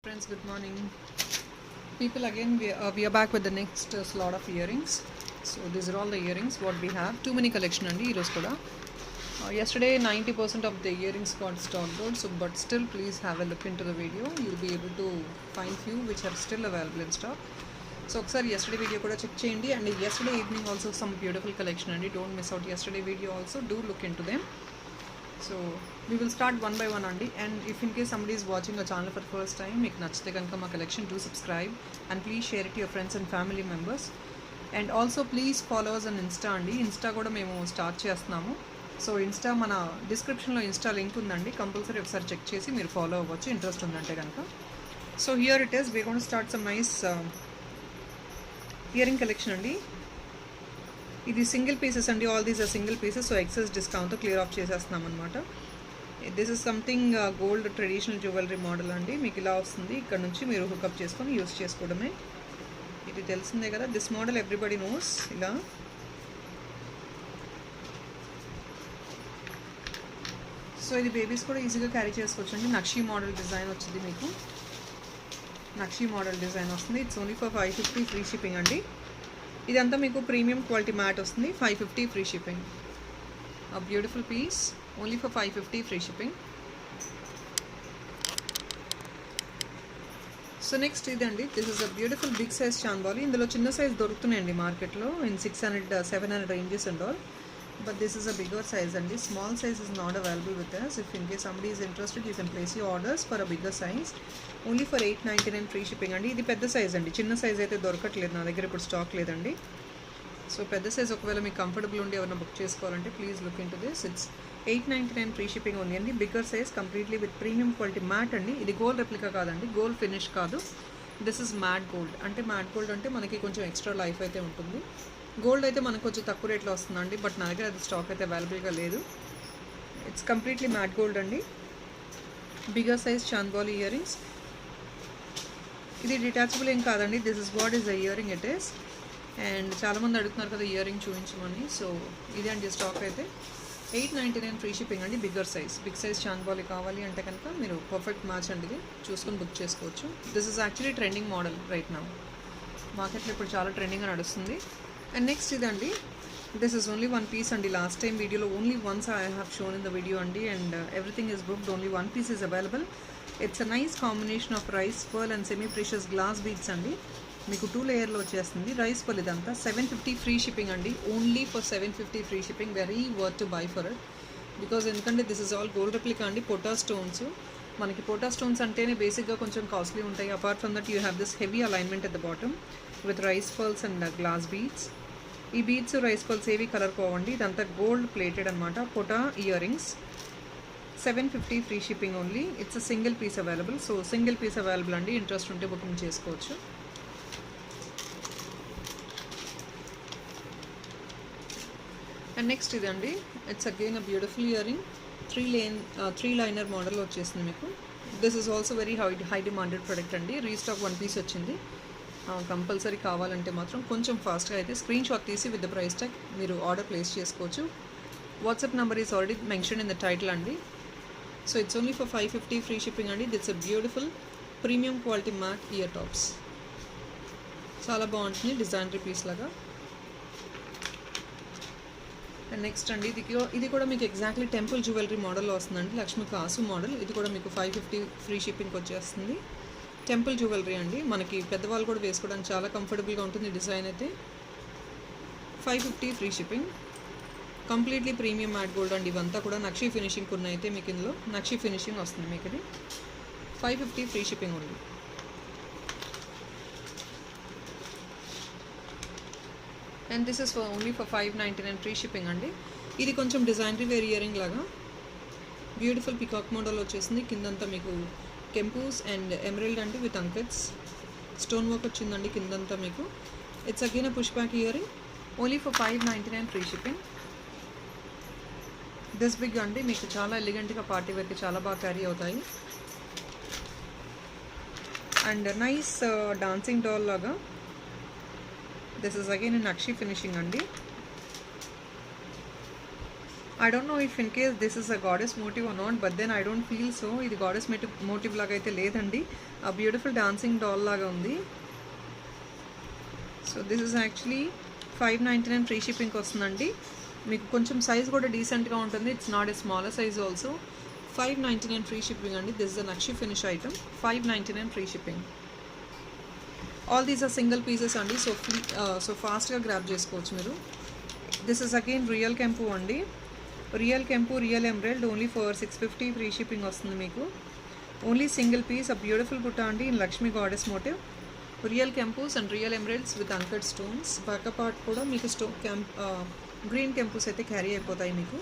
Friends, good morning. People, again we are back with the next slot of earrings. So these are all the earrings what we have. Too many collection andi ee roju kuda. Yesterday 90% of the earrings got stocked out. So but still please have a look into the video. You'll be able to find few which are still available in stock. So ఒకసారి yesterday video కూడా check చేయండి, and yesterday evening also some beautiful collection andi. Don't miss out yesterday video also. Do look into them. So we will start one by one andi, and if in case somebody is watching our channel for the first time meeku nachithe ganaka ma collection, do subscribe and please share it to your friends and family members, and also please follow us on Insta andi. Insta kuda memo start chestunnamo. So Insta mana description lo Insta link undandi, compulsory ఒకసారి check చేసి మీరు follow అవ్వచ్చు interest ఉందంటే కనుక. So here it is, we're going to start some nice earring collection andi. ఇది single pieces అండి, all these are single pieces. So excess డిస్కౌంట్తో clear off చేసేస్తున్నాం అనమాట. This is something gold traditional jewellery model అండి. మీకు ఇలా వస్తుంది, ఇక్కడ నుంచి మీరు హుకప్ చేసుకొని యూస్ చేసుకోవడమే. ఇది తెలిసిందే కదా, దిస్ మోడల్ ఎవ్రీబడి నోస్. ఇలా సో ఇది బేబీస్ కూడా ఈజీగా క్యారీ చేసుకోవచ్చు అండి. నక్షీ మోడల్ డిజైన్ వచ్చింది, మీకు నక్షీ మోడల్ డిజైన్ వస్తుంది. It's only for 550 free shipping అండి. ఇదంతా మీకు ప్రీమియం క్వాలిటీ మ్యాట్ వస్తుంది, 550 free shipping. A beautiful piece, only for 550 free shipping. So next ఇదండి, this is a beautiful big size chandbali. ఇందులో చిన్న సైజ్ దొరుకుతున్నాయండి మార్కెట్లో in 600 700 ranges and all, but this is a bigger size and the small size is not available with us. If in case somebody is interested, you can place your orders for a bigger size, only for 899 free shipping అండి. ఇది పెద్ద size అండి, చిన్న size అయితే దొరకట్లేదు నా దగ్గర, ఇప్పుడు స్టాక్ లేదండి. సో పెద్ద సైజ్ ఒకవేళ మీకు కంఫర్టబుల్ ఉండి ఎవరైనా బుక్ చేసుకోవాలంటే please look in to this. It's 899 free shipping ఉంది అండి. Bigger size, completely with premium quality mat అండి. ఇది గోల్డ్ రెప్లికా కాదండి, గోల్డ్ ఫినిష్ కాదు. This is matte gold. అంటే మ్యాట్ గోల్డ్ అంటే మనకి కొంచెం ఎక్స్ట్రా లైఫ్ అయితే ఉంటుంది. గోల్డ్ అయితే మనకు కొంచెం తక్కువ రేట్లో వస్తుందండి, బట్ నా దగ్గర అది స్టాక్ అయితే అవైలబుల్గా లేదు. ఇట్స్ కంప్లీట్లీ మ్యాట్ గోల్డ్ అండి. Bigger size chandbali ear rings. ఇది డిటాచబుల్ ఏం కాదండి, this is what is the ear ring it is. And చాలామంది అడుగుతున్నారు కదా ఇయర్ రింగ్ చూపించమని. సో ఇది అండి స్టాక్ అయితే 899 ఫ్రీ షిప్పింగ్ అండి. Bigger size, big size chandbali కావాలి అంటే కనుక మీరు పర్ఫెక్ట్ మ్యాచ్ అండి ఇది చూసుకొని బుక్ చేసుకోవచ్చు. This is actually trending model right now, మార్కెట్లో ఇప్పుడు చాలా ట్రెండింగ్గా నడుస్తుంది. అండ్ నెక్స్ట్ ఇదండి, this is only one piece అండి. లాస్ట్ టైం వీడియోలో only once I have shown in the video అండి, and everything is booked, only one piece is available. It's a nice combination of rice pearl and semi precious glass beads అండి. మీకు 2 లేయర్లో వచ్చేస్తుంది. Rice pearl ఇదంతా 750 free shipping అండి, only for 750 free shipping. Very worth to buy for it, because ఎందుకంటే this is all gold replica అండి. పోటా stones, మనకి పోటా స్టోన్స్ అంటేనే బేసిక్గా కొంచెం కాస్ట్లీ ఉంటాయి. Apart from that you have this heavy alignment at the bottom with rice pearls and glass beads. ఈ బీడ్స్ రైస్ పర్ల్స్ ఏవి కలర్ పోవండి, ఇదంతా గోల్డ్ ప్లేటెడ్ అనమాట. పొటా earrings 750 free shipping only. It's a single piece available. So single piece available అండి, interest ఉంటే booking చేసుకోవచ్చు. And next ఇదండి, it's again a beautiful earring. 3 liner model వచ్చేసింది మీకు. This is also very high demanded product అండి. Restock 1 piece వచ్చింది. Compulsory కావాలంటే మాత్రం కొంచెం ఫాస్ట్గా అయితే స్క్రీన్ షాట్ తీసి విత్ ద ప్రైస్ ట్యాగ్ మీరు ఆర్డర్ ప్లేస్ చేసుకోవచ్చు. WhatsApp number is already mention in the title అండి. So it's only for 550 free shipping అండి. That's a beautiful premium quality matte ear tops. చాలా బాగుంటుంది, డిజైనరీ పీస్ లాగా. And next అండి, ఇది కూడా మీకు ఎగ్జాక్ట్లీ టెంపుల్ జ్యువెలరీ మోడల్లో వస్తుందండి. లక్ష్మీ కాసు మోడల్. ఇది కూడా మీకు 550 ఫ్రీ షిప్పింగ్కి వచ్చేస్తుంది. టెంపుల్ జ్యువెలరీ అండి, మనకి పెద్దవాళ్ళు కూడా వేసుకోవడానికి చాలా కంఫర్టబుల్గా ఉంటుంది. డిజైన్ అయితే 550 free shipping. Completely premium matte gold అండి. ఇవంతా కూడా నక్షీ ఫినిషింగ్ కొన్ని అయితే మీకు ఇందులో నక్షీ ఫినిషింగ్ వస్తుంది మీకు. ఇది 550 ఫ్రీ షిప్పింగ్ ఉంది. And this is only for 599 free shipping అండి. ఇది కొంచెం డిజైనరీ వేర్ ఇయర్ రింగ్ లాగా బ్యూటిఫుల్ పికాక్ మోడల్ వచ్చేసింది. కిందంతా మీకు కెంపూస్ అండ్ ఎమరల్డ్ అండి విత్ అంకెట్స్. స్టోన్ వర్క్ వచ్చిందండి కిందంతా మీకు. It's again a push back earring, only for 599 free shipping. This big అండి, మీకు చాలా ఎలిగెంట్గా పార్టీ వేర్కి చాలా బాగా క్యారీ అవుతాయి. అండ్ నైస్ డాన్సింగ్ డాల్ లాగా. This is again nakshi finishing అండి. I don't know if in case this is a goddess motive or not, but then I don't feel so. ఇది goddess motive లాగా అయితే లేదండి, a beautiful dancing doll లాగా ఉంది. So this is actually 599 free షిప్పింగ్కి వస్తుందండి. మీకు కొంచెం సైజ్ కూడా డీసెంట్గా ఉంటుంది. It's not a smaller size also. 599 free shipping అండి. This is a nakshi finish item. 599 free shipping. All these are single pieces అండి. సో ఫాస్ట్గా గ్రాప్ చేసుకోవచ్చు మీరు. దిస్ ఇస్ అగైన్ రియల్ కెంపు అండి. రియల్ కెంపు, real emerald, only for 650 free shipping వస్తుంది మీకు. Only single piece, a beautiful బుట్ట అండి in Lakshmi goddess motif. Real కెంపూస్ and real emeralds with uncut stones. Back part కూడా మీకు గ్రీన్ కెంపూస్ అయితే క్యారీ అయిపోతాయి మీకు.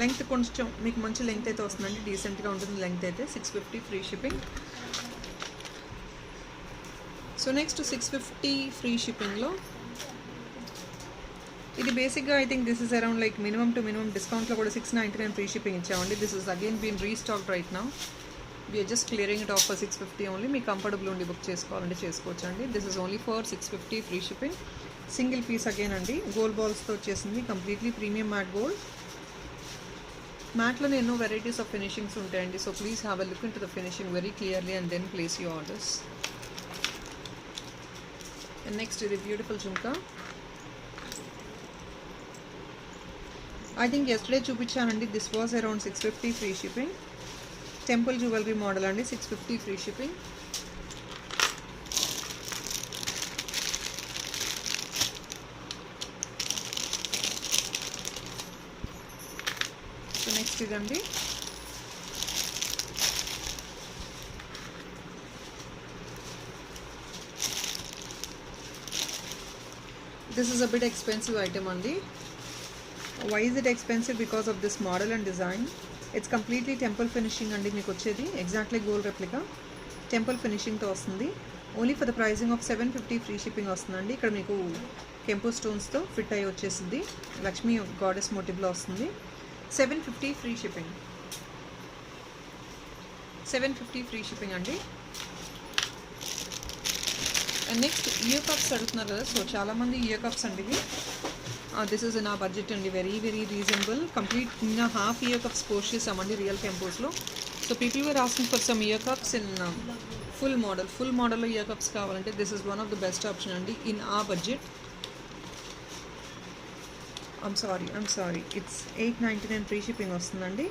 లెంగ్త్ కొంచెం మీకు మంచి లెంగ్త్ అయితే వస్తుందండి, డీసెంట్గా ఉంటుంది లెంగ్త్ అయితే. 650 free shipping. So next 650 free షిప్పింగ్లో ఇది బేసిక్గా I think this is around like minimum to minimum డిస్కౌంట్లో కూడా 699 ఫ్రీ షిప్పింగ్ ఇచ్చామండి. This is again been restocked right now. We're just clearing it off for 650 only. మీకు comfortable ఉండి book చేసుకోవాలంటే చేసుకోవచ్చు అండి. This is only for 650 free shipping. Single piece again అండి, gold బాల్స్తో వచ్చేసింది. Completely premium matte gold. మ్యాట్లోనే ఎన్నో వెరైటీస్ ఆఫ్ ఫినిషింగ్స్ ఉంటాయండి. So please have a look in to the finishing very clearly and then place your orders. And next ఇది beautiful jhumka. I think yesterday చూపించానండి. This was around 650 free shipping. Temple jewellery model అండి. 650 free shipping. So next ఇదండి. This is a bit expensive item అండి. Why is it expensive? Because of this model and design. It's completely temple finishing అండి మీకు వచ్చేది. Exactly gold replica temple ఫినిషింగ్తో వస్తుంది. Only for the pricing of 750 free shipping వస్తుందండి. ఇక్కడ మీకు కెంపు స్టోన్స్తో ఫిట్ అయ్యి వచ్చేసింది. లక్ష్మీ గాడెస్ మోటివ్లో వస్తుంది. 750 ఫ్రీ షిప్పింగ్. 750 ఫ్రీ షిప్పింగ్ అండి. అండ్ నెక్స్ట్ ఇయర్ కప్స్ అడుగుతున్నారు కదా. సో చాలామంది ఇయర్ కప్స్ అండి ఇవి. This is in a budget అండి. Very very reasonable. Complete in half ear cups post చేసామండి రియల్ కెంపోస్లో. So people were asking for some ear cups in full మోడల్లో ear cups కావాలంటే this is one of the best option అండి in a budget. I'm sorry it's 899 free shipping వస్తుందండి.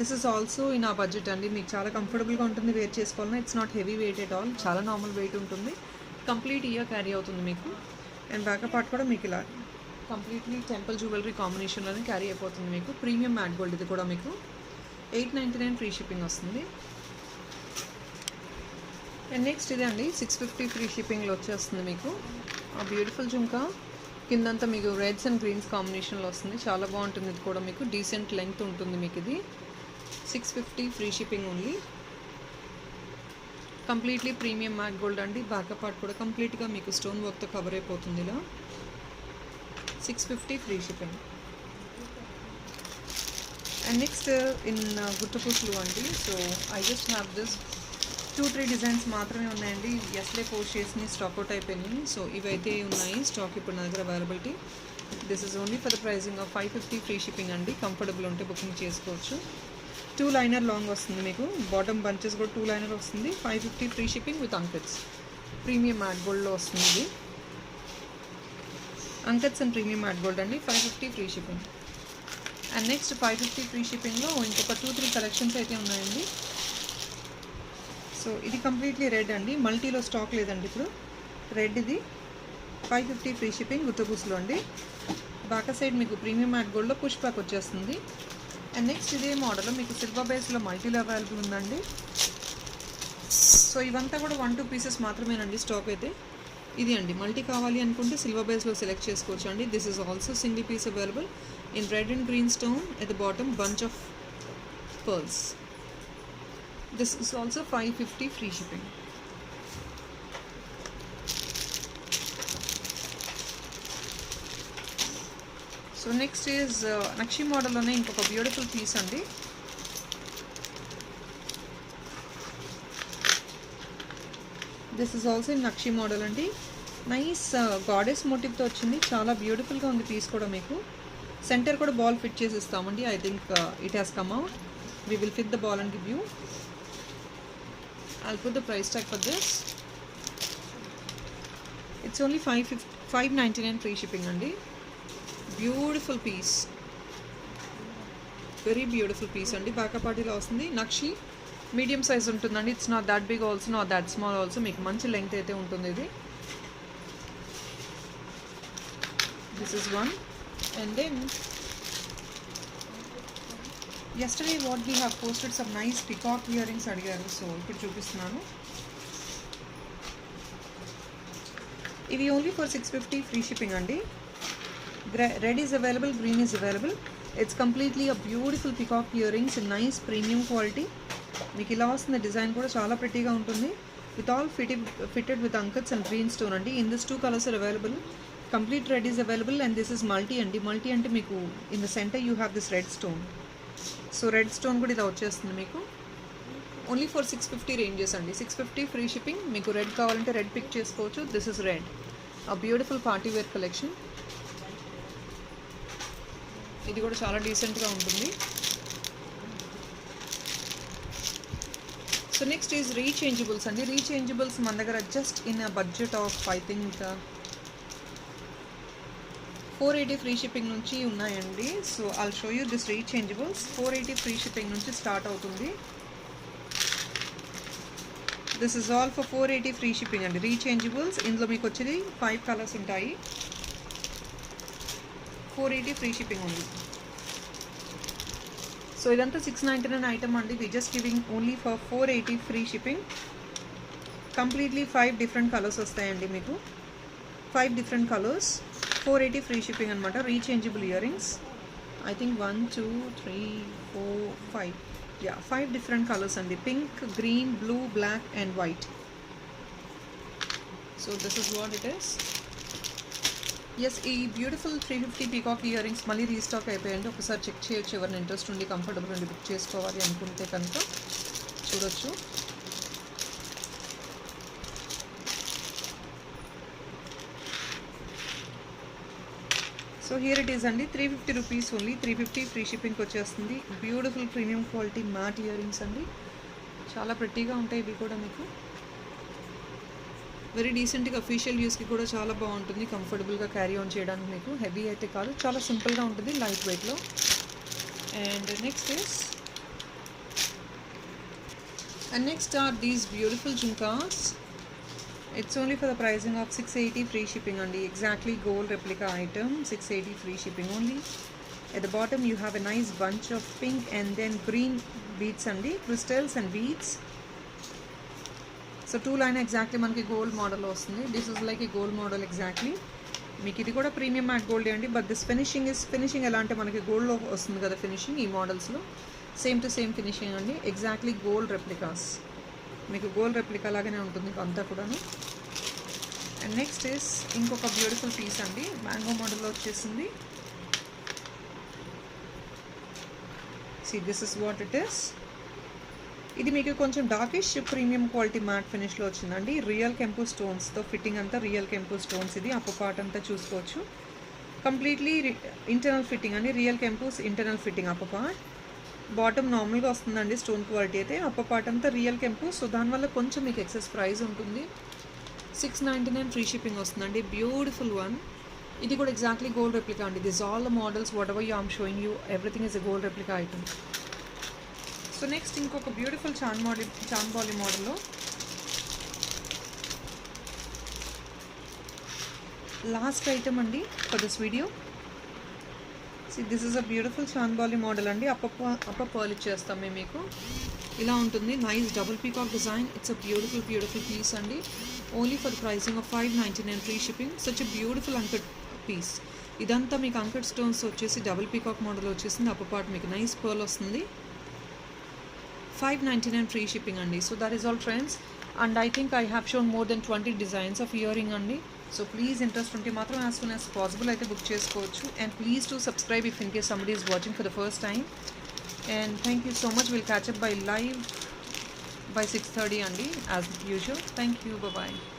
This is also in a budget అండి. మీకు చాలా కంఫర్టబుల్గా ఉంటుంది wear చేసుకోవాలన్నా. It's not heavy weight at all. చాలా నార్మల్ వెయిట్ ఉంటుంది. కంప్లీట్ ఇయర్ క్యారీ అవుతుంది మీకు. అండ్ బ్యాకప్ పార్ట్ కూడా మీకు ఇలా కంప్లీట్లీ టెంపుల్ జ్యువెలరీ కాంబినేషన్లోనే క్యారీ అయిపోతుంది మీకు. ప్రీమియం మ్యాట్ గోల్డ్ ఇది కూడా మీకు 899 ఫ్రీ షిప్పింగ్ వస్తుంది. అండ్ నెక్స్ట్ ఇదే అండి 650 ఫ్రీ షిప్పింగ్లో వచ్చేస్తుంది మీకు. ఆ బ్యూటిఫుల్ జుంకా కిందంతా మీకు రెడ్స్ అండ్ గ్రీన్స్ కాంబినేషన్లో వస్తుంది. చాలా బాగుంటుంది. ఇది కూడా మీకు డీసెంట్ లెంగ్త్ ఉంటుంది మీకు. ఇది 650 free shipping only. Completely premium matte gold అండి. బ్యాకప్ పార్ట్ కూడా కంప్లీట్గా మీకు స్టోన్ వర్క్తో కవర్ అయిపోతుంది ఇలా. 650 free shipping. And next in గుట్టపూసలు అండి. So I just have this 2-3 designs మాత్రమే ఉన్నాయండి. ఎస్లే పోస్ట్ చేసి స్టాక్ అవుట్ అయిపోయినాయి. సో ఇవైతే ఉన్నాయి స్టాక్ ఇప్పుడు నా దగ్గర availability. This is only for the pricing of 550 free shipping అండి. కంఫర్టబుల్ ఉంటే బుకింగ్ చేసుకోవచ్చు. 2 లైనర్ లాంగ్ వస్తుంది మీకు. బాటమ్ బంచెస్ కూడా 2 లైనర్ వస్తుంది. 550 free shipping with uncuts. Premium matte గోల్డ్లో వస్తుంది ఇది. Uncuts and premium matte gold అండి. 550 free shipping. And next 550 free షిప్పింగ్లో ఇంకొక 2-3 కలెక్షన్స్ అయితే ఉన్నాయండి. సో ఇది కంప్లీట్లీ రెడ్ అండి. మల్టీలో స్టాక్ లేదండి ఇప్పుడు. రెడ్ ఇది 550 ఫ్రీ షిప్పింగ్ గుట్టపూసలు అండి. బ్యాక్ సైడ్ మీకు ప్రీమియం మ్యాట్ గోల్డ్లో పుష్ బ్యాక్ వచ్చేస్తుంది. అండ్ నెక్స్ట్ ఇదే మోడల్ మీకు సిల్వర్ బేస్లో మల్టీలో అవైలబుల్ ఉందండి. సో ఇవంతా కూడా 1-2 పీసెస్ మాత్రమేనండి స్టాక్ అయితే. ఇది అండి మల్టీ కావాలి అనుకుంటే సిల్వర్ బేస్లో సెలెక్ట్ చేసుకోవచ్చు అండి. This is also single piece available in red and green stone at the bottom bunch of pearls. This is also 550 free shipping. So next is nakshi మోడల్లోనే ఇంకొక బ్యూటిఫుల్ పీస్ అండి. This is also in nakshi model అండి. Nice goddess మోటివ్తో వచ్చింది, చాలా బ్యూటిఫుల్గా ఉంది piece కూడా. మీకు సెంటర్ కూడా బాల్ ఫిట్ చేసి ఇస్తామండి. I think it has come out. We will fit the ball and give you. I'll put the price tag for this. It's only $599 free shipping అండి. Beautiful piece, very beautiful piece అండి. బ్యాకప్ పార్టీలో వస్తుంది. Nakshi medium size ఉంటుందండి. It's not that big also, not that small also. మీకు మంచి length అయితే ఉంటుంది ఇది. This is one. And then yesterday what we have posted some nice peacock earrings అడిగారు, సో ఇప్పుడు చూపిస్తున్నాను. ఇవి ఓన్లీ ఫర్ 650 ఫ్రీ షిప్పింగ్ అండి. Red is available, green is available. It's completely a beautiful peacock earrings in nice premium quality. మీకు ఇలా వస్తుంది. Design కూడా చాలా ప్రిటీగా ఉంటుంది. With all fitted with uncuts and green stone అండి. In this 2 colours are available. Complete red is available and this is multi అండి. Multi అంటే మీకు in the centre you have this red stone. So red stone కూడా ఇలా వచ్చేస్తుంది మీకు. Only for 650 ranges అండి. 650 free shipping. మీకు రెడ్ కావాలంటే రెడ్ పిక్ చేసుకోవచ్చు. దిస్ ఇస్ రెడ్, ఆ బ్యూటిఫుల్ పార్టీ వేర్ కలెక్షన్. ఇది కూడా చాలా డీసెంట్గా ఉంటుంది. సో నెక్స్ట్ ఈజ్ రీచేంజబుల్స్ అండి. రీచేంజబుల్స్ మన దగ్గర just in a budget of I think 480 free shipping నుంచి ఉన్నాయండి. So I'll show you this rechangeables. 480 free shipping నుంచి స్టార్ట్ అవుతుంది. This is all for 480 free shipping అండి. రీచేంజబుల్స్ ఇందులో మీకు వచ్చేది 5 కలర్స్ ఉంటాయి. 480 ఫ్రీ షిప్పింగ్ ఉంది. సో ఇదంతా 699 ఐటమ్ అండి. We just giving only for 480 free shipping. Completely 5 different colours వస్తాయండి మీకు. 5 డిఫరెంట్ కలర్స్, 480 ఫ్రీ షిప్పింగ్ అనమాట. Rechangeable earrings. I think 1 2 3 4 5 yeah 5 different colours అండి. Pink, green, blue, black and white. So this is what it is. Yes, ఈ beautiful 350 peacock earrings మళ్ళీ restock అయిపోయాయండి. ఒకసారి check చేయొచ్చు. ఎవరిని ఇంట్రెస్ట్ ఉండి కంఫర్టబుల్ ఉండి బుక్ చేసుకోవాలి అనుకుంటే కనుక చూడొచ్చు. సో హియర్ ఇట్ ఈస్ అండి. 350 రూపీస్ ఓన్లీ. 350 ఫ్రీ షిప్పింగ్కి వచ్చేస్తుంది. Beautiful premium quality mat earrings అండి. చాలా ప్రెట్టీగా ఉంటాయి ఇవి కూడా మీకు. వెరీ డీసెంట్గా అఫీషియల్ యూస్కి కూడా చాలా బాగుంటుంది. కంఫర్టబుల్గా క్యారీ ఆన్ చేయడానికి మీకు. హెవీ అయితే కాదు, చాలా సింపుల్గా ఉంటుంది, లైట్ వెయిట్లో. And next are these beautiful jhumkas. It's only for the pricing of 680 free shipping only. Exactly gold replica item, 680 free shipping only. At the bottom you have a nice bunch of pink and then green beads andi, crystals and beads. So 2 line exactly manaki gold model ostundi. This is like a gold model exactly. మీకు ఇది కూడా premium matte gold అండి. But this finishing ఎలా అంటే మనకి గోల్డ్లో వస్తుంది కదా ఫినిషింగ్. ఈ మోడల్స్లో సేమ్ టు సేమ్ ఫినిషింగ్ అండి. Exactly gold replicas. మీకు గోల్డ్ రెప్లికా లాగానే ఉంటుంది అంతా కూడాను. అండ్ నెక్స్ట్ ఇస్ ఇంకొక బ్యూటిఫుల్ పీస్ అండి. మ్యాంగో మోడల్లో వచ్చేసింది. This is what it is. ఇది మీకు కొంచెం డార్కిష్ ప్రీమియం క్వాలిటీ మ్యాట్ ఫినిష్లో వచ్చిందండి. రియల్ కెంపు స్టోన్స్తో ఫిట్టింగ్ అంతా రియల్ కెంపు స్టోన్స్. ఇది అప్పర్ పార్ట్ అంతా చూసుకోవచ్చు. కంప్లీట్లీ ఇంటర్నల్ ఫిట్టింగ్ అండి. రియల్ కెంపుస్ internal fitting upper part. Bottom నార్మల్గా వస్తుందండి స్టోన్ క్వాలిటీ అయితే. అప్పర్ పార్ట్ అంతా రియల్ కెంపు. సో దానివల్ల కొంచెం మీకు ఎక్సెస్ ప్రైస్ ఉంటుంది. 699 ఫ్రీ షిప్పింగ్ వస్తుందండి. Beautiful one. ఇది కూడా ఎగ్జాక్ట్లీ గోల్డ్ రెప్లికా అండి. This all the models whatever you I'm showing you everything is a gold replica item. So next ఇంకొక బ్యూటిఫుల్ చాన్బాలి మోడల్లో లాస్ట్ ఐటమ్ అండి for this video. This is a beautiful chandbali model అండి. Upper pearl ఇచ్చేస్తాం మేము మీకు. ఇలా ఉంటుంది. Nice double peacock design. It's a beautiful piece అండి. Only for the pricing of 599 free shipping. Such a beautiful uncut piece. ఇదంతా మీకు అంకట్ స్టోన్స్ వచ్చేసి డబుల్ పీకాక్ మోడల్ వచ్చేసింది. అప్పర్ పార్ట్ మీకు నైస్ పర్ల్ వస్తుంది. 599 free shipping andi. So that is all friends, and I think I have shown more than 20 designs of earring andi. So please interest unte matram as soon as possible aithe book chesukochu, and please do subscribe if in case somebody is watching for the first time. And thank you so much. We'll catch up by live by 6:30 andi as usual. Thank you. Bye bye.